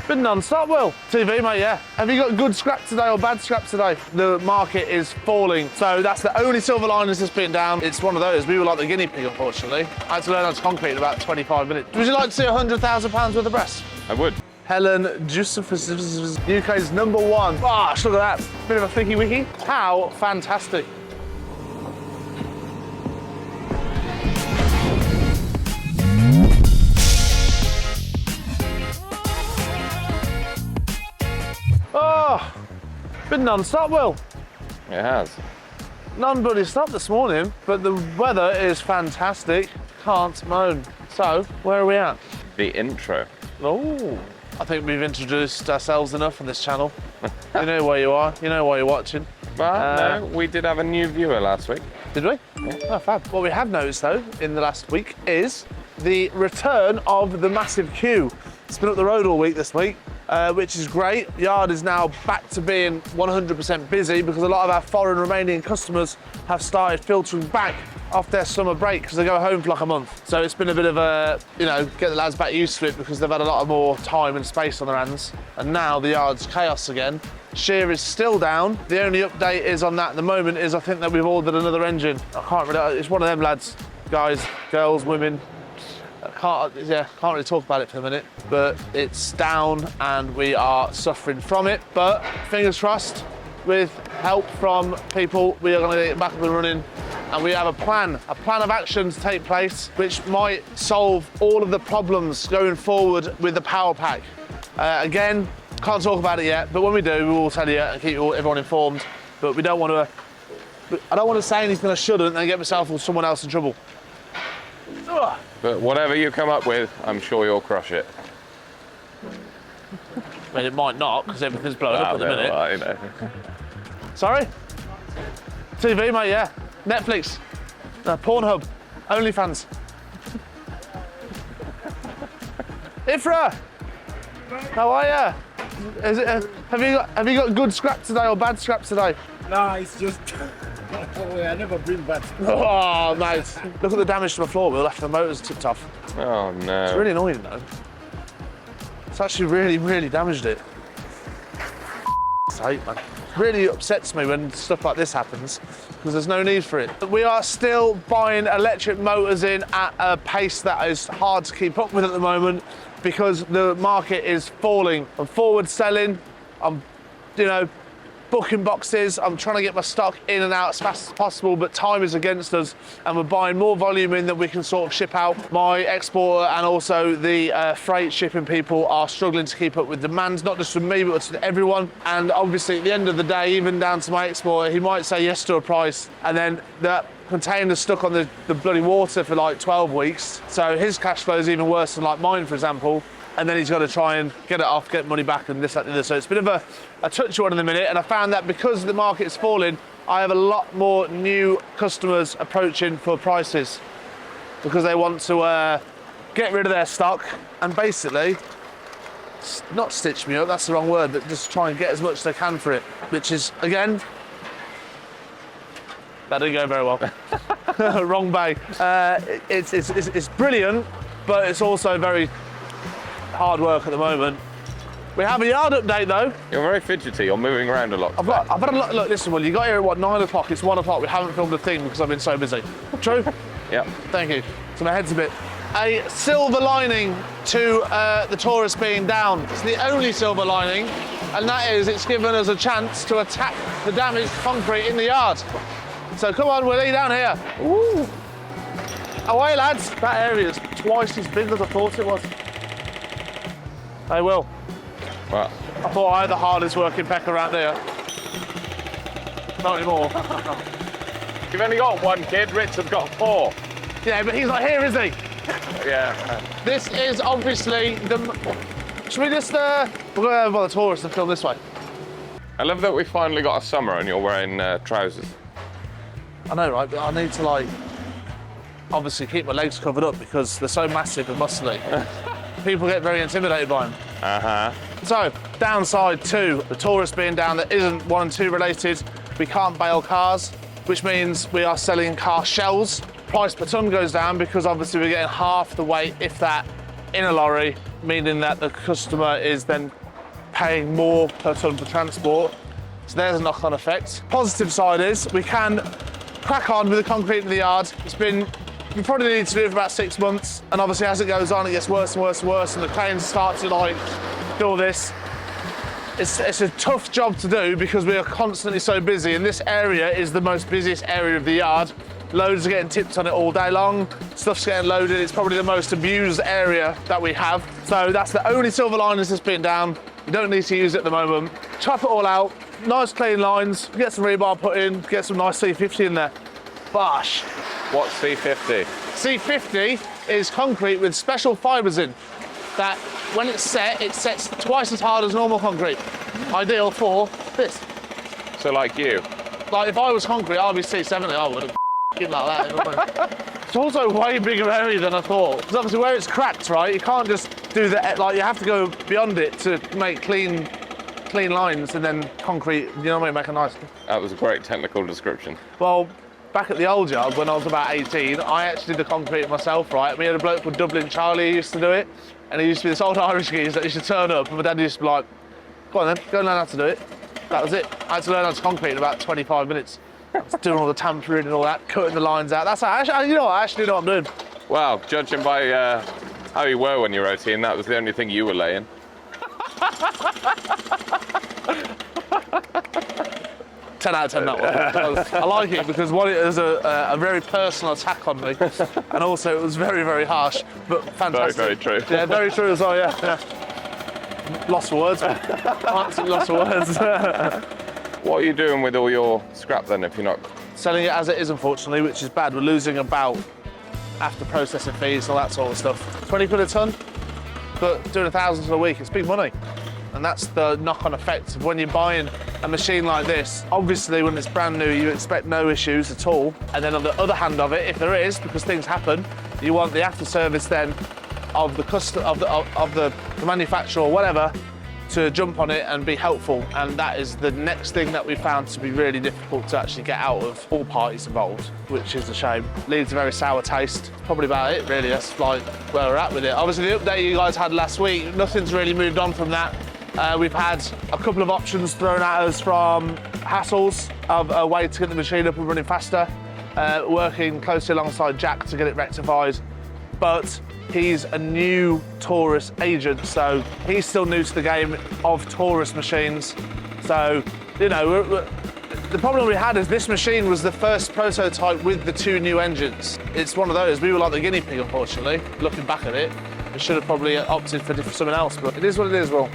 Been non-stop, Will. TV, mate, yeah. Have you got good scrap today or bad scrap today? The market is falling, so that's the only silver linings that's been down. It's one of those. We were like the guinea pig, unfortunately. I had to learn how to concrete in about 25 minutes. Would you like to see £100,000 worth of breasts? I would. Helen Josephus, UK's #1. Gosh, look at that. Bit of a thicky wiki. How fantastic. Oh, been non-stop, Will. It has. None-bloody stop this morning, but the weather is fantastic. Can't moan. So, where are we at? The intro. Oh, I think we've introduced ourselves enough on this channel. You know where you are, you know why you're watching. But no, we did have a new viewer last week. Did we? Yeah. Oh, fab. What we have noticed, though, in the last week is the return of the massive queue. It's been up the road all week this week, which is great. The yard is now back to being 100% busy because a lot of our foreign Romanian customers have started filtering back off their summer break because they go home for like a month. So it's been a bit of a, you know, get the lads back used to it because they've had a lot more time and space on their hands. And now the yard's chaos again. Shear is still down. The only update is on that at the moment is I think that we've ordered another engine. I can't really, it's one of them lads, guys, girls, women. Can't really talk about it for a minute, but it's down and we are suffering from it. But fingers crossed, with help from people, we are going to get it back up and running. And we have a plan of action to take place, which might solve all of the problems going forward with the power pack. Again, can't talk about it yet, but when we do, we will tell you and keep everyone informed. But we don't want to, I don't want to say anything I shouldn't and get myself or someone else in trouble. Ugh. But whatever you come up with, I'm sure you'll crush it. I mean, it might not, because everything's blown up at the minute. Well, you know. Sorry? TV, mate, yeah. Netflix. Pornhub. OnlyFans. Ifra! How are you? Have you got good scrap today or bad scrap today? No, it's just I never bring bad. Oh, mate. Look at the damage to my floor wheel after the motor's tipped off. Oh, no. It's really annoying, though. It's actually really damaged it. Sake, man. Really upsets me when stuff like this happens because there's no need for it. We are still buying electric motors in at a pace that is hard to keep up with at the moment because the market is falling. I'm forward selling, I'm, you know, booking boxes, I'm trying to get my stock in and out as fast as possible, but time is against us and we're buying more volume in than we can sort of ship out. My exporter and also the freight shipping people are struggling to keep up with demands, not just from me, but to everyone. And obviously at the end of the day, even down to my exporter, he might say yes to a price and then that container's stuck on the bloody water for like 12 weeks. So his cash flow is even worse than like mine, for example. And then he's got to try and get it off, get money back and this, that, and the other. So it's a bit of a touchy one in a minute. And I found that because the market is falling, I have a lot more new customers approaching for prices because they want to get rid of their stock and basically, not stitch me up, that's the wrong word, but just try and get as much as they can for it, which is, again, that didn't go very well. Wrong bay. It's brilliant, but it's also very hard work at the moment. We have a yard update though. You're very fidgety, you're moving around a lot. I've had a look, listen, well, you got here at what, 9 o'clock, it's 1 o'clock, we haven't filmed a thing because I've been so busy. True? Yep. Thank you. So my head's a bit. A silver lining to the TAURUS being down. It's the only silver lining, and that is it's given us a chance to attack the damaged concrete in the yard. So come on, Willie, down here. Ooh. Away, lads. That area is twice as big as I thought it was. Hey, Will. What? I thought I had the hardest working pecker around here. Not anymore. You've only got one kid, Richard's got 4. Yeah, but he's not here, is he? Yeah. This is obviously the... Should we just... We're going to over by the TAURUS and film this way. I love that we finally got a summer and you're wearing trousers. I know, right? But I need to, like, obviously keep my legs covered up because they're so massive and muscly. People get very intimidated by them. Uh-huh. So, downside to the TAURUS being down that isn't 1 and 2 related, we can't bail cars, which means we are selling car shells. Price per tonne goes down because obviously we're getting half the weight, if that, in a lorry meaning that the customer is then paying more per tonne for transport. So there's a knock-on effect. Positive side is we can crack on with the concrete in the yard. We probably need to do it for about 6 months, and obviously as it goes on, it gets worse and worse and worse, and the cranes start to like do all this. It's a tough job to do because we are constantly so busy, and this area is the most busiest area of the yard. Loads are getting tipped on it all day long. Stuff's getting loaded. It's probably the most abused area that we have. So that's the only silver linings that's been down. We don't need to use it at the moment. Chop it all out. Nice clean lines. Get some rebar put in. Get some nice C50 in there. Bosh. What's C50? C50 is concrete with special fibres in that when it's set, it sets twice as hard as normal concrete. Ideal for this. So like you? Like if I was concrete, I'd be C70. I would have like that. It's also way bigger area than I thought. Because obviously where it's cracked, right, you can't just do that, like you have to go beyond it to make clean lines and then concrete, you know what I mean, make a nice... That was a great technical description. Well, back at the old yard when I was about 18, I actually did the concrete myself, right? We had a bloke called Dublin Charlie who used to do it, and he used to be this old Irish geezer that used to turn up, and my dad used to be like, go on then, go and learn how to do it. That was it. I had to learn how to concrete in about 25 minutes. I was doing all the tampering and all that, cutting the lines out. That's how, you know what, I actually know what I'm doing. Well, judging by how you were when you were 18, that was the only thing you were laying. 10 out of 10 that one. I like it because one, it was a very personal attack on me, and also it was very, very harsh, but fantastic. Very, very true. Yeah, very true as well, yeah. Lost for words. Absolutely lost for words. What are you doing with all your scrap then if you're not... Selling it as it is, unfortunately, which is bad. We're losing about, after processing fees, all that sort of stuff, 20 quid a tonne, but doing 1,000 a week, it's big money. And that's the knock-on effect of when you're buying a machine like this. Obviously, when it's brand new, you expect no issues at all. And then on the other hand of it, if there is, because things happen, you want the after-service then of the manufacturer or whatever to jump on it and be helpful. And that is the next thing that we found to be really difficult to actually get out of all parties involved, which is a shame. Leaves a very sour taste. Probably about it, really. That's like where we're at with it. Obviously, the update you guys had last week, nothing's really moved on from that. We've had a couple of options thrown at us from hassles of a way to get the machine up and running faster, working closely alongside Jack to get it rectified. But he's a new TAURUS agent, so he's still new to the game of TAURUS machines. So, you know, the problem we had is this machine was the first prototype with the 2 new engines. It's one of those, we were like the guinea pig, unfortunately, looking back at it. We should have probably opted for something else, but it is what it is, Will.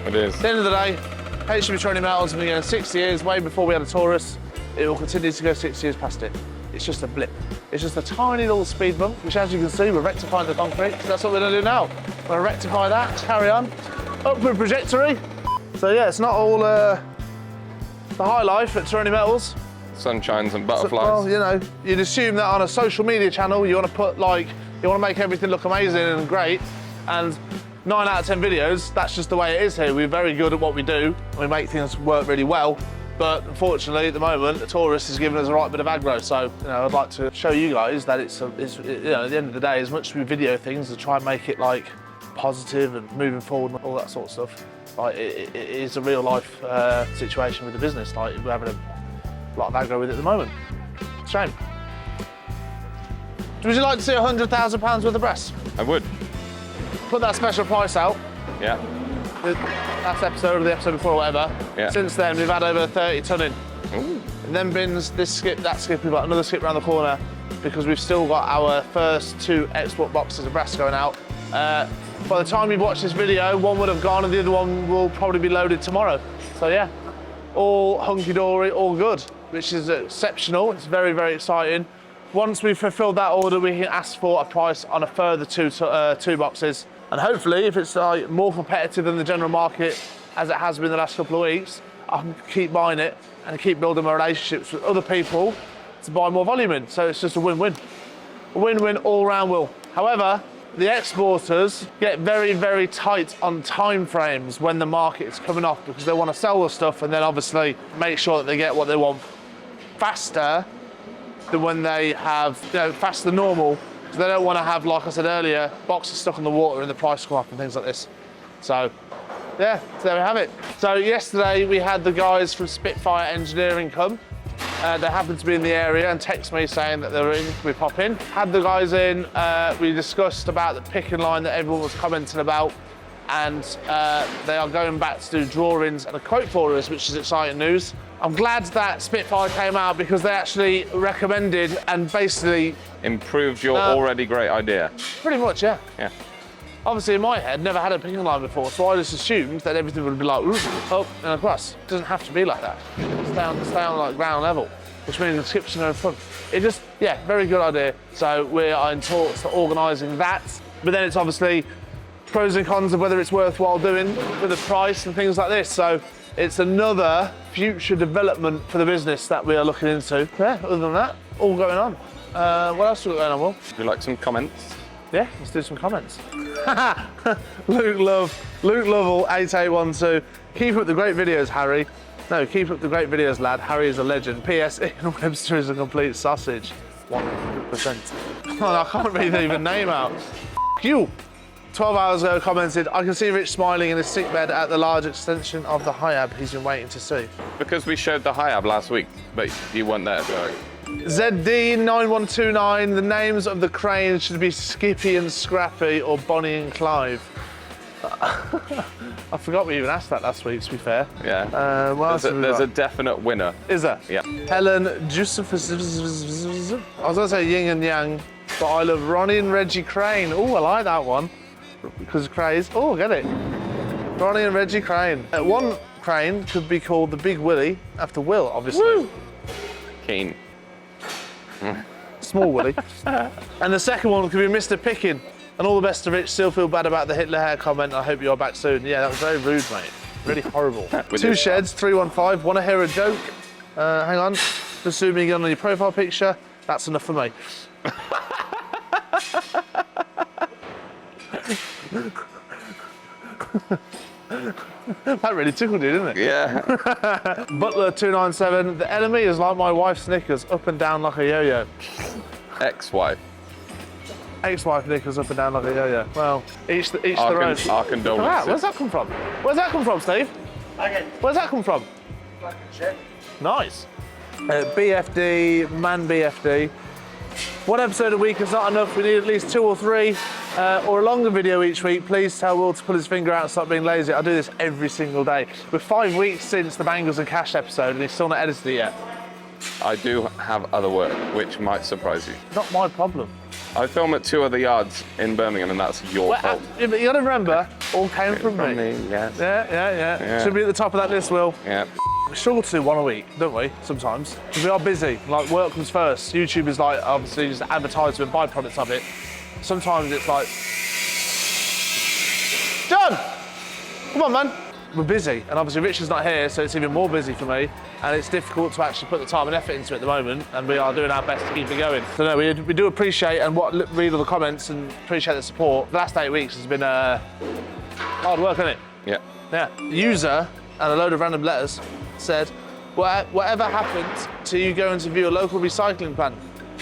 It is. At the end of the day, HGV Taroni Metals have been going 6 years, way before we had a TAURUS. It will continue to go 6 years past it. It's just a blip. It's just a tiny little speed bump, which as you can see, we're rectifying the concrete. So that's what we're gonna do now. We're gonna rectify that, carry on. Upward trajectory. So yeah, it's not all the high life at Taroni Metals. Sunshines and butterflies. Well, you know, you'd assume that on a social media channel, you want to put like, you want to make everything look amazing and great. And 9 out of 10 videos, that's just the way it is here. We're very good at what we do. We make things work really well. But unfortunately, at the moment, the TAURUS is giving us a right bit of aggro. So, you know, I'd like to show you guys that it's you know, at the end of the day, as much as we video things, to try and make it like positive and moving forward and all that sort of stuff. Like, it is a real life situation with the business. Like, we're having a lot of aggro with it at the moment. Shame. Would you like to see £100,000 worth of brass? I would. Put that special price out. Yeah. The last episode or the episode before or whatever. Yeah. Since then, we've had over 30 tonne in. Ooh. And then bins, this skip, that skip, we've got another skip around the corner because we've still got our first 2 export boxes of brass going out. By the time you watch this video, one would have gone and the other one will probably be loaded tomorrow. So yeah, all hunky-dory, all good, which is exceptional. It's very, very exciting. Once we've fulfilled that order, we can ask for a price on a further 2 boxes. And hopefully, if it's like more competitive than the general market, as it has been the last couple of weeks, I can keep buying it and keep building my relationships with other people to buy more volume in. So it's just a win-win. A win-win all round, Will. However, the exporters get very, very tight on time frames when the market is coming off because they want to sell the stuff and then obviously make sure that they get what they want faster than when they have, you know, faster than normal So they don't want to have, like I said earlier, boxes stuck in the water and the price go up and things like this. So, yeah, so there we have it. So yesterday we had the guys from Spitfire Engineering come. They happened to be in the area and text me saying that they were in, can we pop in? Had the guys in, we discussed about the picking line that everyone was commenting about, and they are going back to do drawings and a quote for us, which is exciting news. I'm glad that Spitfire came out because they actually recommended and basically... Improved your already great idea. Pretty much, yeah. Yeah. Obviously, in my head, never had a picking line before, so I just assumed that everything would be like, ooh, up and across. It doesn't have to be like that. Stay on like ground level, which means the skips can go in front. It just, yeah, very good idea. So we are in talks for organising that. But then it's obviously pros and cons of whether it's worthwhile doing with the price and things like this. So it's another future development for the business that we are looking into. Yeah, other than that, all going on. What else have we got going on, Will? Would you like some comments? Yeah, let's do some comments. Luke Lovell 8812. Keep up the great videos, Harry. No, keep up the great videos, lad. Harry is a legend. P.S. Ian Webster is a complete sausage. 100%. Oh, I can't read even name out. You. 12 hours ago commented, I can see Rich smiling in his sick bed at the large extension of the HIAB he's been waiting to see. Because we showed the HIAB last week, but you weren't there, so... ZD9129, the names of the cranes should be Skippy and Scrappy or Bonnie and Clive. I forgot we even asked that last week, to be fair. Yeah. There's a definite winner. Is there? Yeah. Helen Joseph. I was going to say yin and yang, but I love Ronnie and Reggie Crane. Oh, I like that one. Because craze. Oh, get it. Ronnie and Reggie Crane. One crane could be called the Big Willie, after Will, obviously. Woo! Keen. Small Willie. And the second one could be Mr. Picking. And all the best to Rich. Still feel bad about the Hitler hair comment. I hope you're back soon. Yeah, that was very rude, mate. Really horrible. Two Sheds, 315. Want to hear a joke? Hang on. Just zooming in on your profile picture. That's enough for me. That really tickled you, didn't it? Yeah. Butler 297. The enemy is like my wife's knickers, up and down like a yo-yo. Ex-wife. Ex-wife knickers up and down like a yo-yo. Well, each their own. Our condolences. Where's that come from? Where's that come from, Steve? Okay. Where's that come from? Like a shed. Nice. BFD, man BFD. One episode a week is not enough. We need at least 2 or 3 or a longer video each week. Please tell Will to pull his finger out and stop being lazy. I do this every single day. We're 5 weeks since the Bangles and Cash episode and he's still not edited it yet. I do have other work, which might surprise you. Not my problem. I film at 2 other yards in Birmingham and that's your fault. Yeah, but you gotta remember, all came from me. Yes. Yeah. Should be at the top of that list, Will. Yeah. We struggle to do 1 a week, don't we, sometimes? Because we are busy, like work comes first. YouTube is like, obviously, just advertisement, byproducts of it. Sometimes it's like, John, come on, man. We're busy, and obviously Richard's not here, so it's even more busy for me, and it's difficult to actually put the time and effort into it at the moment, and we are doing our best to keep it going. So no, we do appreciate and read all the comments and appreciate the support. The last 8 weeks has been hard work, hasn't it? Yeah. Yeah. User and a load of random letters said, whatever happened to you going to view a local recycling plant?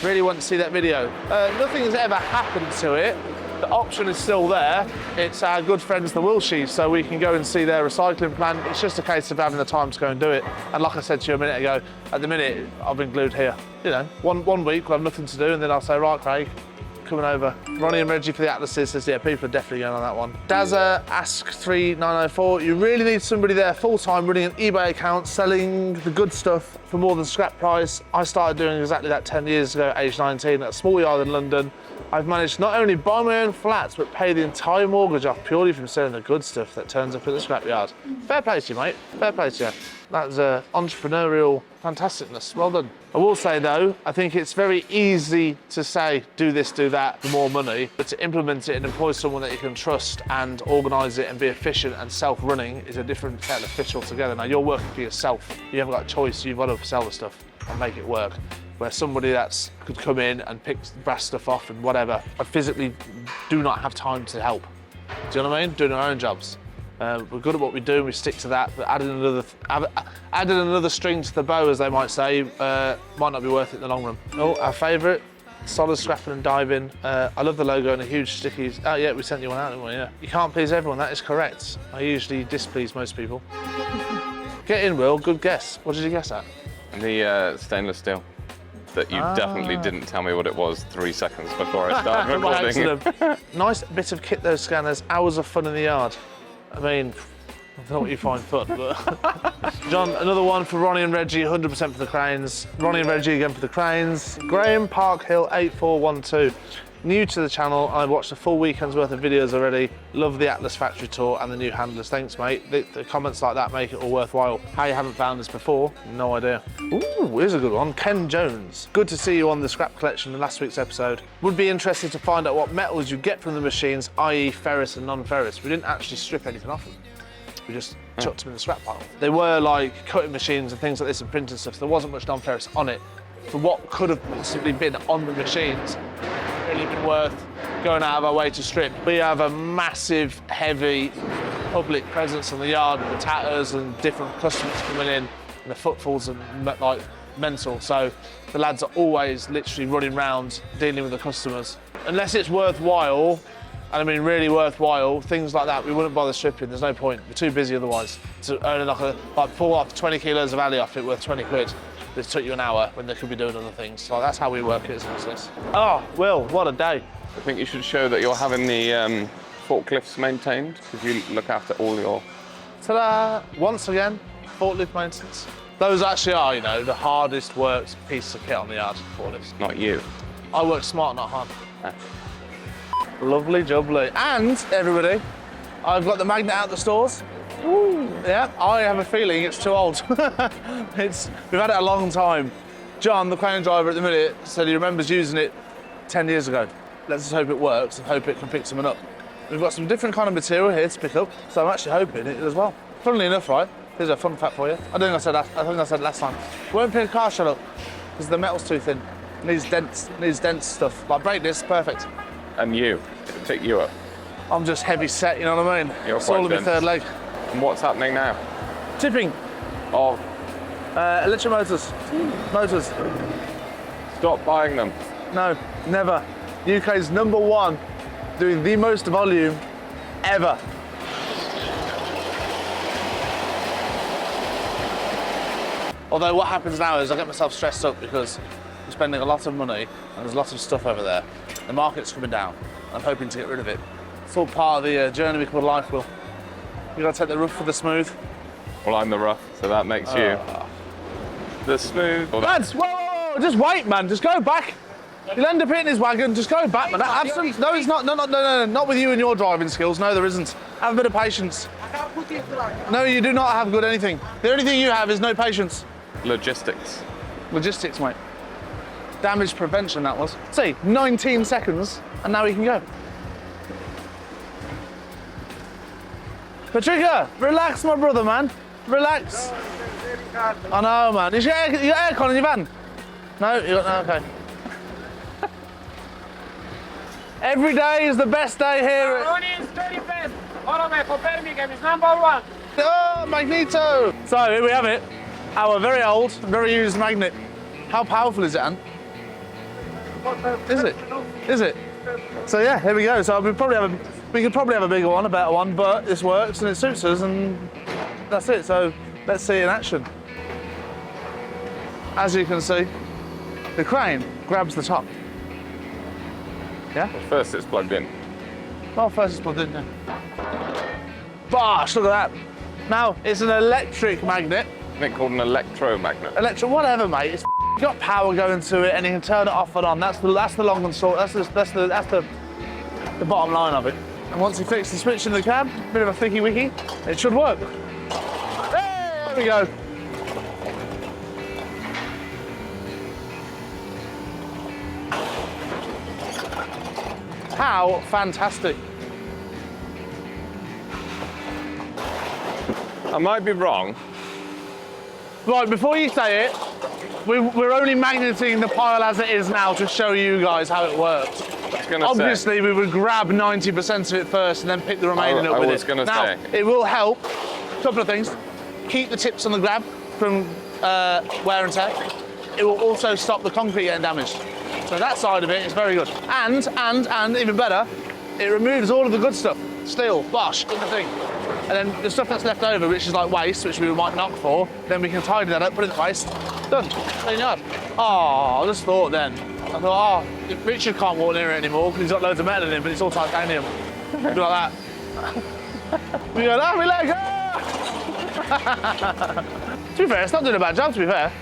Really want to see that video. Nothing has ever happened to it. The option is still there. It's our good friends, the Wilshies, so we can go and see their recycling plant. It's just a case of having the time to go and do it. And like I said to you a minute ago, at the minute, I've been glued here. You know, one week we'll have nothing to do, and then I'll say, right, Craig, coming over. Ronnie and Reggie for the Atlases says, yeah, people are definitely going on that one. Dazza Ask 3904, you really need somebody there full-time running an eBay account, selling the good stuff for more than scrap price. I started doing exactly that 10 years ago, age 19, at a small yard in London. I've managed to not only buy my own flats, but pay the entire mortgage off purely from selling the good stuff that turns up at the scrapyard. Fair play to you, mate. Fair play to you. That's entrepreneurial fantasticness. Well done. I will say though, I think it's very easy to say, do this, do that, for more money, but to implement it and employ someone that you can trust and organise it and be efficient and self-running is a different kettle of fish altogether. Now you're working for yourself. You haven't got a choice. You've got to sell the stuff and make it work. Where somebody that could come in and pick brass stuff off and whatever, I physically do not have time to help. Do you know what I mean? Doing our own jobs. We're good at what we do and we stick to that, but adding another string to the bow, as they might say, might not be worth it in the long run. Oh, our favourite, Solid scrapping and diving. I love the logo and a huge stickies. Oh yeah, we sent you one out, didn't we? Yeah. You can't please everyone, that is correct. I usually displease most people. Get in, Will, good guess. What did you guess at? The stainless steel. That you definitely didn't tell me what it was 3 seconds before I started By recording. accident. Nice bit of kit, those scanners. Hours of fun in the yard. I mean, I don't know what you find fun, but... John, another one for Ronnie and Reggie, 100% for the cranes. Ronnie and Reggie again for the cranes. Graham Parkhill 8412. New to the channel, I watched a full weekend's worth of videos already. Love the Atlas factory tour and the new handlers. Thanks, mate. The comments like that make it all worthwhile. How you haven't found this before? No idea. Ooh, here's a good one. Ken Jones. Good to see you on the scrap collection in last week's episode. Would be interested to find out what metals you get from the machines, i.e. ferrous and non-ferrous. We didn't actually strip anything off them. We just chucked them in the scrap pile. They were like cutting machines and things like this and printing stuff, so there wasn't much non-ferrous on it. For what could have possibly been on the machines, really been worth going out of our way to strip. We have a massive, heavy public presence in the yard with the tatters and different customers coming in, and the footfalls are like mental. So the lads are always literally running around dealing with the customers. Unless it's worthwhile, and I mean really worthwhile, things like that, we wouldn't bother stripping. There's no point. We're too busy otherwise. To earn like pull off 20 kilos of alley off it worth 20 quid. This took you an hour when they could be doing other things. So that's how we work it as a business. Oh, Will, what a day. I think you should show that you're having the forklifts maintained, because you look after all your... Ta-da! Once again, forklift maintenance. Those actually are, you know, the hardest worked piece of kit on the yard, forklifts. Not you. I work smart, not hard. Lovely jubbly. And, everybody, I've got the magnet out the stores. Ooh. Yeah, I have a feeling it's too old. We've had it a long time. John, the crane driver at the minute, said he remembers using it 10 years ago. Let's just hope it works and hope it can pick someone up. We've got some different kind of material here to pick up, so I'm actually hoping it as well. Funnily enough, right, here's a fun fact for you. I think I said that. I think I said it last time. Won't pick a car shell up because the metal's too thin. Needs dense stuff. Like break this, perfect. And you. It'll pick you up. I'm just heavy set, you know what I mean? You're it's all quite in my dense. third leg. And what's happening now? Tipping. Oh, Electric motors. Motors. stop buying them. No, never. UK's #1 doing the most volume ever. Although what happens now is I get myself stressed up because I'm spending a lot of money and there's lots of stuff over there. The market's coming down. I'm hoping to get rid of it. It's all part of the journey we call life, Will. You gotta take the rough for the smooth. Well, I'm the rough, so that makes you the smooth. Lads, whoa, just wait, man. Just go back. You'll end up hitting his wagon. Just go back, man. Absolutely. No, it's not. No, not with you and your driving skills. No, there isn't. Have a bit of patience. No, you do not have good anything. The only thing you have is no patience. Logistics. Logistics, mate. Damage prevention, that was. See, 19 seconds, and now we can go. Patricia, relax, my brother, man. Relax. I know, man. You got aircon in your van? No, you got no. Okay. Every day is the best day here. Taroni is 35th. Automatic for Birmingham is #1. Oh, Magneto! So here we have it. Our very old, very used magnet. How powerful is it, Anne? Is it? Is it? So yeah, here we go. So we could probably have a bigger one, a better one, but this works and it suits us, and that's it. So let's see it in action. As you can see, the crane grabs the top. Yeah? First it's plugged in. Well, first it's plugged in, yeah. Bosh, look at that. Now, it's an electric magnet. Isn't it called an electromagnet? Whatever, mate. It's got power going to it, and you can turn it off and on. That's the long and short. That's the bottom line of it. And once you fix the switch in the cab, bit of a thicky wicky, it should work. Hey, there we go. How fantastic. I might be wrong. Right, before you say it, we're only magneting the pile as it is now to show you guys how it works. Obviously, we would grab 90% of it first and then pick the remaining up with it. I was going to now, say. It will help, a couple of things. Keep the tips on the grab from wear and tear. It will also stop the concrete getting damaged. So that side of it is very good. And even better, it removes all of the good stuff. Steel, bosh, everything. And then the stuff that's left over, which is like waste, which we might knock for, then we can tidy that up, put it in the waste. Done. Clean yard. Oh, I just thought then. I thought, oh, Richard can't walk near it anymore because he's got loads of metal in him, but it's all titanium. Do like that. We go, oh, we let go. To be fair, it's not doing a bad job, to be fair.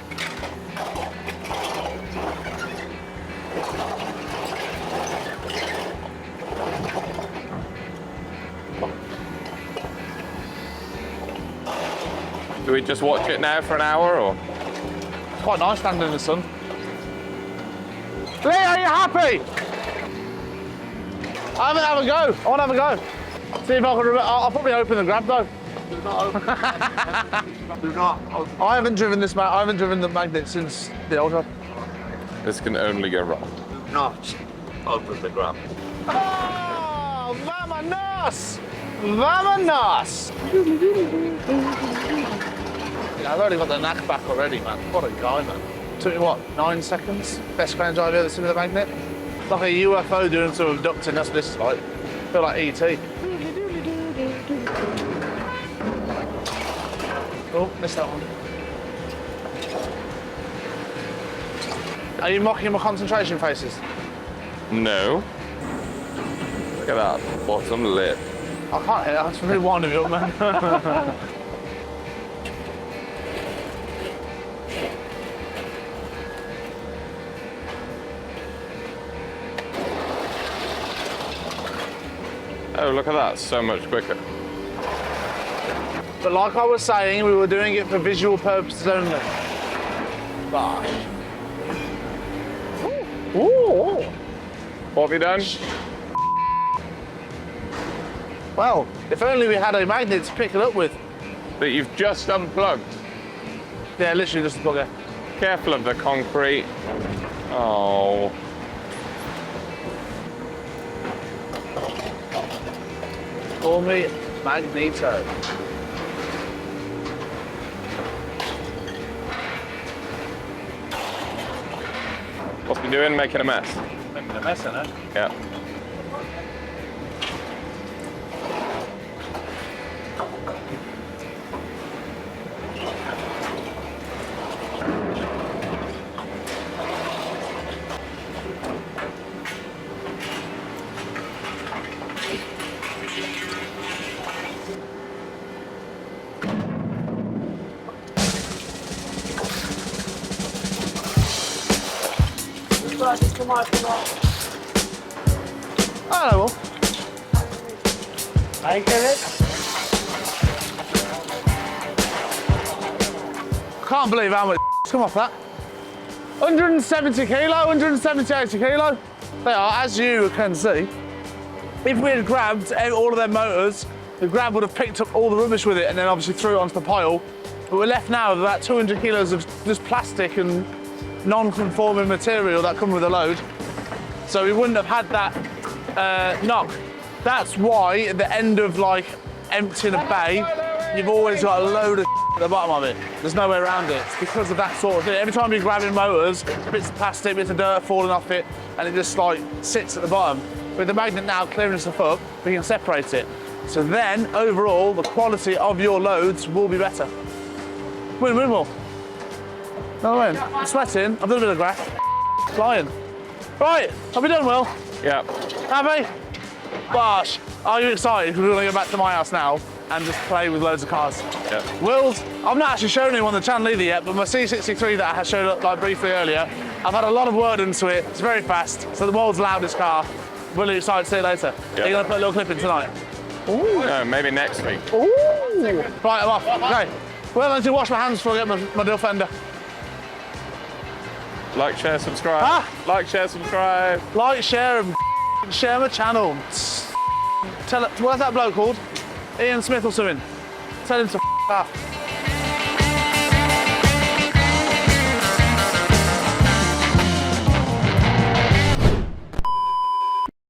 Do we just watch it now for an hour, or? It's quite nice standing in the sun. Lee, are you happy? I haven't had a go. I want to have a go. See if I can remember. I'll probably open the grab though. Do not open. Do not open. I haven't driven this. I haven't driven the magnet since the old one. This can only go wrong. Do not open the grab. Oh, vamonos! Vamonos! Yeah, I've already got the knack back already, man. What a guy, man. Took me, what, 9 seconds? Best ground drive I've ever seen with a magnet. It's like a UFO doing some abducting, that's what this is like. I feel like E.T. Oh, missed that one. Are you mocking my concentration faces? No. Look at that bottom lip. I can't hit it, that's really winding me up, man. Oh, look at that, so much quicker. But like I was saying, we were doing it for visual purposes only. Gosh. Ooh. What have you done? Well, if only we had a magnet to pick it up with. That you've just unplugged. Yeah, literally just a plug it. Careful of the concrete. Oh. Call me Magneto. What's he doing? Making a mess. Making a mess, isn't it? Yeah. I don't know. I get it. Can't believe how much come off that. 170 kilo, 170 kilo. They are, as you can see. If we had grabbed all of their motors, the grab would have picked up all the rubbish with it and then obviously threw it onto the pile. But we're left now with about 200 kilos of just plastic and non-conforming material that come with a load. So we wouldn't have had that knock. That's why at the end of like emptying a bay, you've always got a load of at the bottom of it. There's no way around it. It's because of that sort of thing. Every time you're grabbing motors, bits of plastic, bits of dirt falling off it, and it just like sits at the bottom. With the magnet now clearing stuff up, we can separate it. So then, overall, the quality of your loads will be better. Win, more. No win. I'm sweating. I've done a bit of grass. Flying. Right, have we done well? Yeah. Happy? Bosh. Are you excited? Because we're going to go back to my house now and just play with loads of cars. Yeah. Will's, I've not actually shown him on the channel either yet, but my C63 that I had showed up like briefly earlier, I've had a lot of work into it. It's very fast. So the world's loudest car. Really excited to see it later. Yeah. Are you going to put a little clip in tonight? Ooh. No, maybe next week. Ooh. Right, I'm off. Okay. Well, I need to wash my hands before I get my defender. Like, share, subscribe. Huh? Like, share, subscribe. Like, share, and share my channel. Tell it, what's that bloke called? Ian Smith or something. Tell him to off.